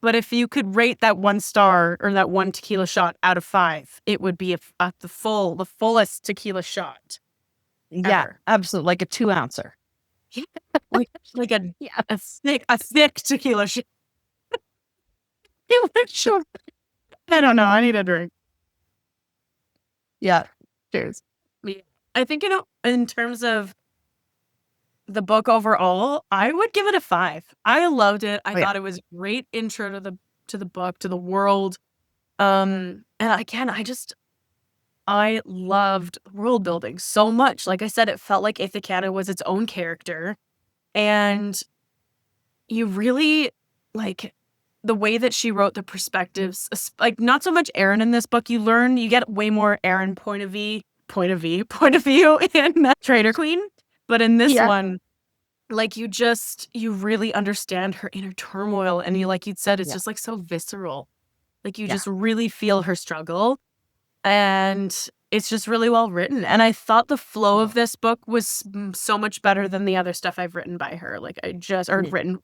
[SPEAKER 1] but if you could rate that 1 star or that one tequila shot out of 5, it would be the fullest tequila shot
[SPEAKER 2] Yeah,
[SPEAKER 1] ever.
[SPEAKER 2] absolutely. Like a 2 ouncer.
[SPEAKER 1] Yeah. Like
[SPEAKER 2] Yeah.
[SPEAKER 1] a thick tequila shot. It was sure. I don't know. I need a drink.
[SPEAKER 2] Yeah.
[SPEAKER 1] Cheers. Yeah. I think, you know, in terms of the book overall, I would give it a 5. I loved it. I
[SPEAKER 2] Oh yeah.
[SPEAKER 1] thought it was a great intro to the book, to the world. And again, I loved world building so much. Like I said, it felt like Ithicana was its own character. And you really like the way that she wrote the perspectives, like not so much Aaron in this book. You get way more Aaron point of view in Trader Queen. But in this
[SPEAKER 2] Yeah.
[SPEAKER 1] one, like you really understand her inner turmoil. And you, like you'd said, it's
[SPEAKER 2] Yeah.
[SPEAKER 1] just like so visceral. Like you
[SPEAKER 2] Yeah.
[SPEAKER 1] just really feel her struggle. And it's just really well written. And I thought the flow of this book was so much better than the other stuff I've written by her. Like I just, or
[SPEAKER 2] Mm.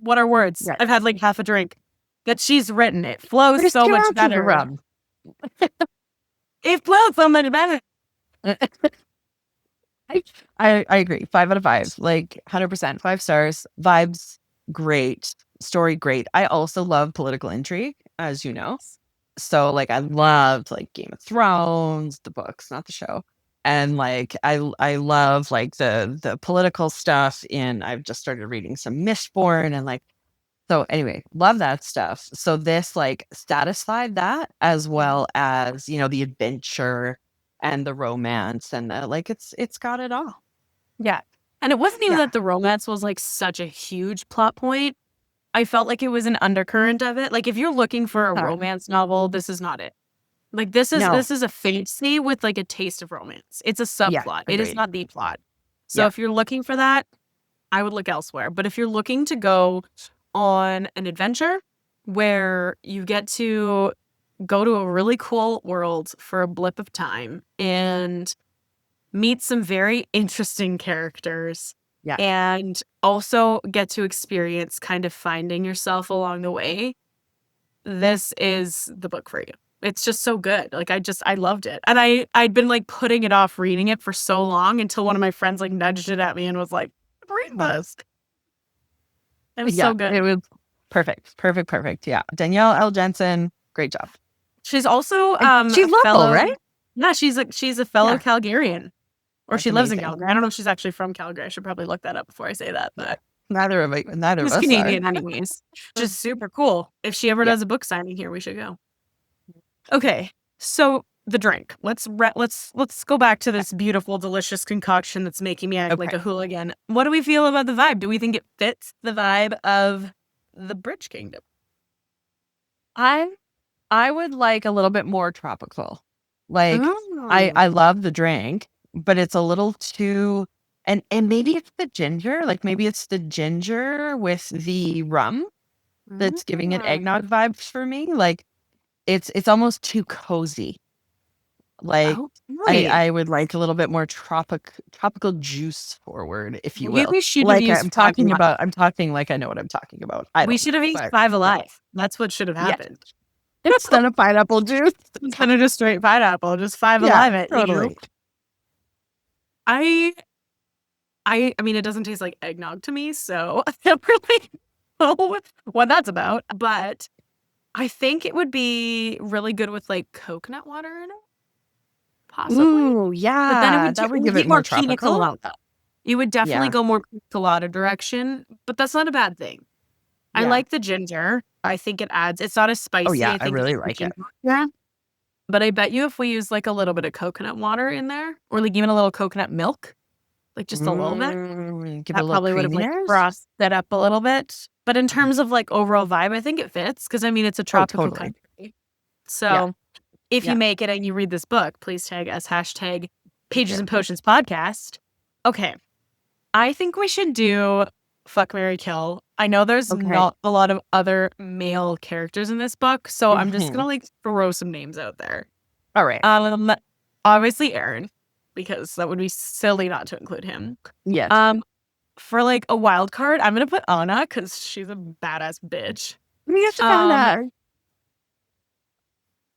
[SPEAKER 1] what are words?
[SPEAKER 2] Right.
[SPEAKER 1] I've had like half a drink that she's written. It flows
[SPEAKER 2] There's
[SPEAKER 1] so
[SPEAKER 2] two
[SPEAKER 1] much
[SPEAKER 2] ounces
[SPEAKER 1] better.
[SPEAKER 2] around.
[SPEAKER 1] It flows so much better.
[SPEAKER 2] I agree. 5 out of 5. Like 100%. 5 stars. Vibes, great. Story, great. I also love political intrigue, as you know. So like I loved like Game of Thrones, the books, not the show. And like I love like the political stuff in I've just started reading some Mistborn and like so anyway, love that stuff. So this like satisfied that as well as, the adventure and the romance and like it's got it all.
[SPEAKER 1] Yeah. And it wasn't even
[SPEAKER 2] Yeah.
[SPEAKER 1] that the romance was like such a huge plot point. I felt like it was an undercurrent of it. Like if you're looking for a
[SPEAKER 2] Uh,
[SPEAKER 1] romance novel, this is not it. Like this is
[SPEAKER 2] no.
[SPEAKER 1] this is a fantasy with like a taste of romance. It's a
[SPEAKER 2] Yeah,
[SPEAKER 1] subplot. It is
[SPEAKER 2] agreed.
[SPEAKER 1] not the plot. So
[SPEAKER 2] Yeah.
[SPEAKER 1] if you're looking for that, I would look elsewhere. But if you're looking to go on an adventure where you get to go to a really cool world for a blip of time and meet some very interesting characters
[SPEAKER 2] Yeah.
[SPEAKER 1] and also get to experience kind of finding yourself along the way, this is the book for you. It's just so good. Like I loved it. And I'd been like putting it off reading it for so long until one of my friends like nudged it at me and was like, read this. It was so good.
[SPEAKER 2] It was perfect. Yeah. Danielle L. Jensen, great job.
[SPEAKER 1] She's also
[SPEAKER 2] She's
[SPEAKER 1] a
[SPEAKER 2] local,
[SPEAKER 1] fellow,
[SPEAKER 2] right?
[SPEAKER 1] Yeah, she's a fellow Calgarian. Or
[SPEAKER 2] That's
[SPEAKER 1] she lives in
[SPEAKER 2] amazing.
[SPEAKER 1] Calgary. I don't know if she's actually from Calgary. I should probably look that up before I say that. But
[SPEAKER 2] Neither of
[SPEAKER 1] she's
[SPEAKER 2] us
[SPEAKER 1] Canadian
[SPEAKER 2] are.
[SPEAKER 1] anyways. Just super cool. If she ever does a book signing here, we should go. Okay. So the drink. Let's go back to this beautiful, delicious concoction that's making me act like a hooligan. What do we feel about the vibe? Do we think it fits the vibe of the Bridge Kingdom?
[SPEAKER 2] I would like a little bit more tropical. Like I love the drink, but it's a little too and maybe it's the ginger. Like maybe it's the ginger with the rum that's giving it eggnog vibes for me. Like it's almost too cozy. Like I would like a little bit more tropical juice forward, if you will.
[SPEAKER 1] We should
[SPEAKER 2] Like
[SPEAKER 1] have used
[SPEAKER 2] I'm talking like I know what I'm talking about.
[SPEAKER 1] We should have used Five Alive. That's what should have happened.
[SPEAKER 2] Instead of pineapple juice.
[SPEAKER 1] Instead of just straight pineapple, just Five Alive it.
[SPEAKER 2] Totally.
[SPEAKER 1] I mean, it doesn't taste like eggnog to me, so I don't really know what that's about. But I think it would be really good with like coconut water in it. Possibly.
[SPEAKER 2] Ooh, yeah.
[SPEAKER 1] But then
[SPEAKER 2] that would give it more
[SPEAKER 1] pina
[SPEAKER 2] tropical.
[SPEAKER 1] colada. You would definitely go more pina colada direction, but that's not a bad thing. I like the ginger. I think it adds. It's not as spicy.
[SPEAKER 2] Oh yeah,
[SPEAKER 1] I think
[SPEAKER 2] really like it.
[SPEAKER 1] Yeah. But I bet you if we use like a little bit of coconut water in there, or like even a little coconut milk, like just a little bit,
[SPEAKER 2] give
[SPEAKER 1] that
[SPEAKER 2] it a little
[SPEAKER 1] probably would have like frosted that up a little bit. But in terms of like overall vibe, I think it fits because I mean it's a tropical country. So if you make it and you read this book, please tag us #Pages and Potions podcast. Okay, I think we should do Fuck, Marry, Kill. I know there's not a lot of other male characters in this book, so I'm just gonna like throw some names out there.
[SPEAKER 2] All right.
[SPEAKER 1] Obviously Aaron, because that would be silly not to include him.
[SPEAKER 2] Yes.
[SPEAKER 1] For like a wild card, I'm gonna put Anna because she's a badass bitch.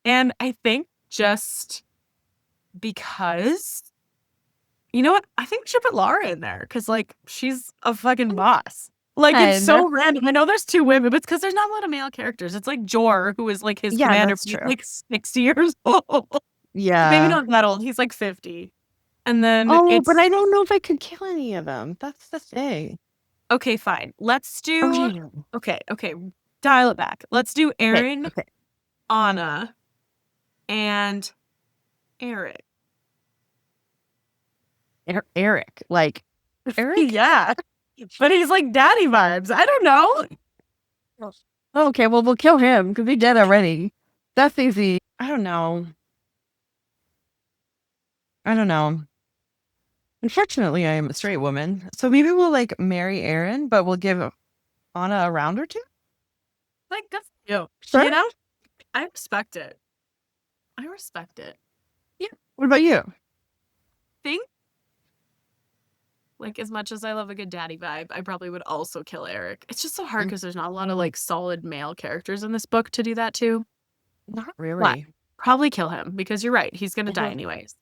[SPEAKER 1] And I think just because, you know what? I think we should put Laura in there because like she's a fucking boss. Like it's so random. I know there's two women, but it's because there's not a lot of male characters. It's like Jor, who is like his commander, like 60 years old.
[SPEAKER 2] Yeah.
[SPEAKER 1] Maybe not that old. He's like 50. And then
[SPEAKER 2] but I don't know if I could kill any of them. That's the thing.
[SPEAKER 1] Okay, fine. Let's do okay. Dial it back. Let's do Aaron, Anna, and Eric.
[SPEAKER 2] Eric. Like Eric?
[SPEAKER 1] Yeah. But he's like daddy vibes. I don't know.
[SPEAKER 2] Okay, well, we'll kill him because he's dead already. That's easy. I don't know. Unfortunately, I am a straight woman. So maybe we'll like marry Aaron, but we'll give Anna a round or two?
[SPEAKER 1] Like, that's you.
[SPEAKER 2] Sure.
[SPEAKER 1] You know? I respect it.
[SPEAKER 2] Yeah. What about you?
[SPEAKER 1] Think like as much as I love a good daddy vibe, I probably would also kill Eric. It's just so hard because there's not a lot of like solid male characters in this book to do that too.
[SPEAKER 2] Not really.
[SPEAKER 1] But probably kill him because you're right. He's gonna die anyways.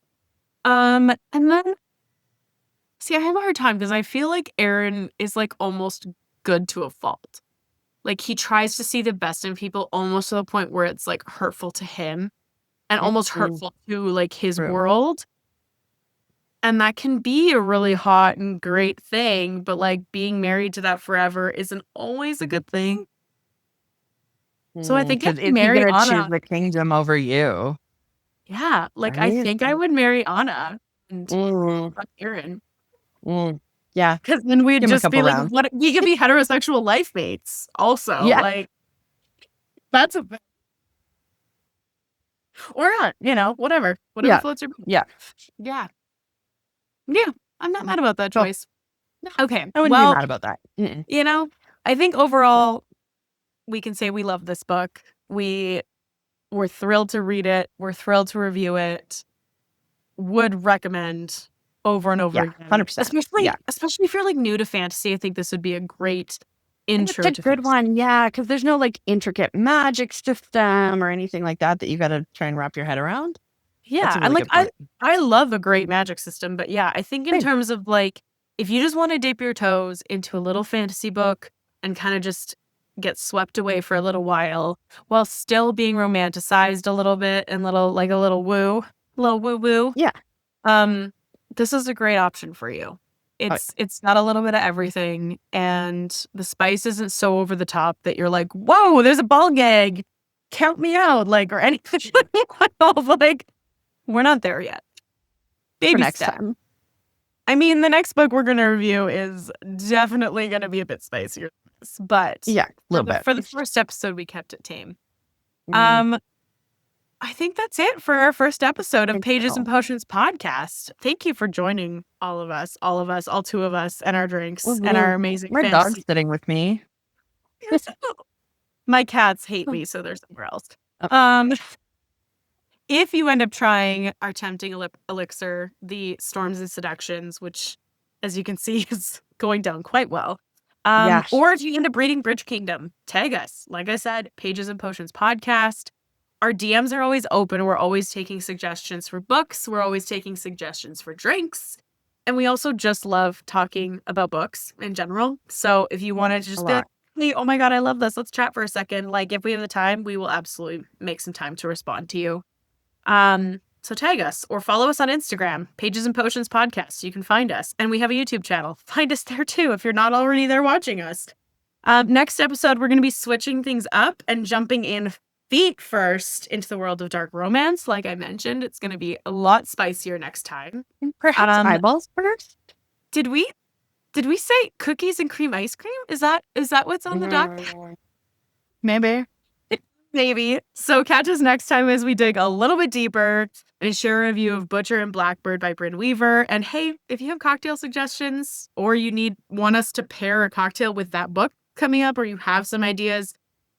[SPEAKER 1] And then see, I have a hard time because I feel like Aaron is like almost good to a fault. Like he tries to see the best in people almost to the point where it's like hurtful to him and almost hurtful to like his world. And that can be a really hot and great thing, but like being married to that forever isn't always a good thing. So I think if you marry Anna,
[SPEAKER 2] choose the kingdom over you.
[SPEAKER 1] Yeah, like I think I would marry Anna and fuck Aaron.
[SPEAKER 2] Yeah,
[SPEAKER 1] because then we'd just be like, what? We could be heterosexual life mates. Also, like that's a or not, you know, whatever floats your boat. Yeah. I'm not mad about that choice. Okay,
[SPEAKER 2] I wouldn't be mad about that.
[SPEAKER 1] You know, I think overall we can say we love this book. We're thrilled to read it. We're thrilled to review it. Would recommend over and over again.
[SPEAKER 2] 100%.
[SPEAKER 1] Especially if you're like new to fantasy. I think this would be a great intro
[SPEAKER 2] It's
[SPEAKER 1] to
[SPEAKER 2] a good
[SPEAKER 1] fantasy.
[SPEAKER 2] one. Yeah. Because there's no like intricate magic system or anything like that you got to try and wrap your head around. That's
[SPEAKER 1] Yeah,
[SPEAKER 2] a
[SPEAKER 1] and
[SPEAKER 2] really
[SPEAKER 1] like
[SPEAKER 2] good point.
[SPEAKER 1] I love a great magic system, but yeah, I think in
[SPEAKER 2] Same.
[SPEAKER 1] terms of like if you just want to dip your toes into a little fantasy book and kind of just get swept away for a little while still being romanticized a little bit and a little woo woo.
[SPEAKER 2] Yeah.
[SPEAKER 1] This is a great option for you.
[SPEAKER 2] Oh,
[SPEAKER 1] It's got a little bit of everything, and the spice isn't so over the top that you're like, whoa, there's a ball gag. Count me out, like, or anything. Like, we're not there yet.
[SPEAKER 2] for
[SPEAKER 1] Baby
[SPEAKER 2] next
[SPEAKER 1] step.
[SPEAKER 2] time.
[SPEAKER 1] I mean, the next book we're going to review is definitely going to be a bit spicier, but
[SPEAKER 2] Yeah. A little bit.
[SPEAKER 1] for the first episode, we kept it tame.
[SPEAKER 2] Mm,
[SPEAKER 1] I think that's it for our first episode of
[SPEAKER 2] think
[SPEAKER 1] Pages
[SPEAKER 2] so.
[SPEAKER 1] and Potions podcast. Thank you for joining all of us, all two of us, and our drinks and our amazing
[SPEAKER 2] My
[SPEAKER 1] fantasy.
[SPEAKER 2] dog's sitting with me.
[SPEAKER 1] My cats hate me, so they're somewhere else.
[SPEAKER 2] Oh.
[SPEAKER 1] If you end up trying our tempting elixir, the Storms and Seductions, which, as you can see, is going down quite well.
[SPEAKER 2] Yes.
[SPEAKER 1] Or if you end up reading Bridge Kingdom, tag us. Like I said, Pages and Potions podcast. Our DMs are always open. We're always taking suggestions for books. We're always taking suggestions for drinks. And we also just love talking about books in general. So if you want to just be like, hey, oh my God, I love this. Let's chat for a second. Like if we have the time, we will absolutely make some time to respond to you. So tag us or follow us on Instagram, Pages and Potions Podcast. You can find us. And we have a YouTube channel. Find us there too if you're not already there watching us. Next episode, we're going to be switching things up and jumping in feet first into the world of dark romance. Like I mentioned, it's going to be a lot spicier next time.
[SPEAKER 2] Perhaps eyeballs first.
[SPEAKER 1] Did we say cookies and cream ice cream? Is that what's on the dock?
[SPEAKER 2] Maybe.
[SPEAKER 1] Maybe. So catch us next time as we dig a little bit deeper and share a review of Butcher and Blackbird by Bryn Weaver. And hey, if you have cocktail suggestions or you want us to pair a cocktail with that book coming up, or you have some ideas,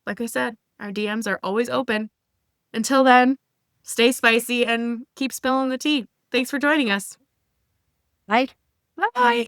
[SPEAKER 1] like I said, our DMs are always open. Until then, stay spicy and keep spilling the tea. Thanks for joining us.
[SPEAKER 2] Bye.
[SPEAKER 1] Bye.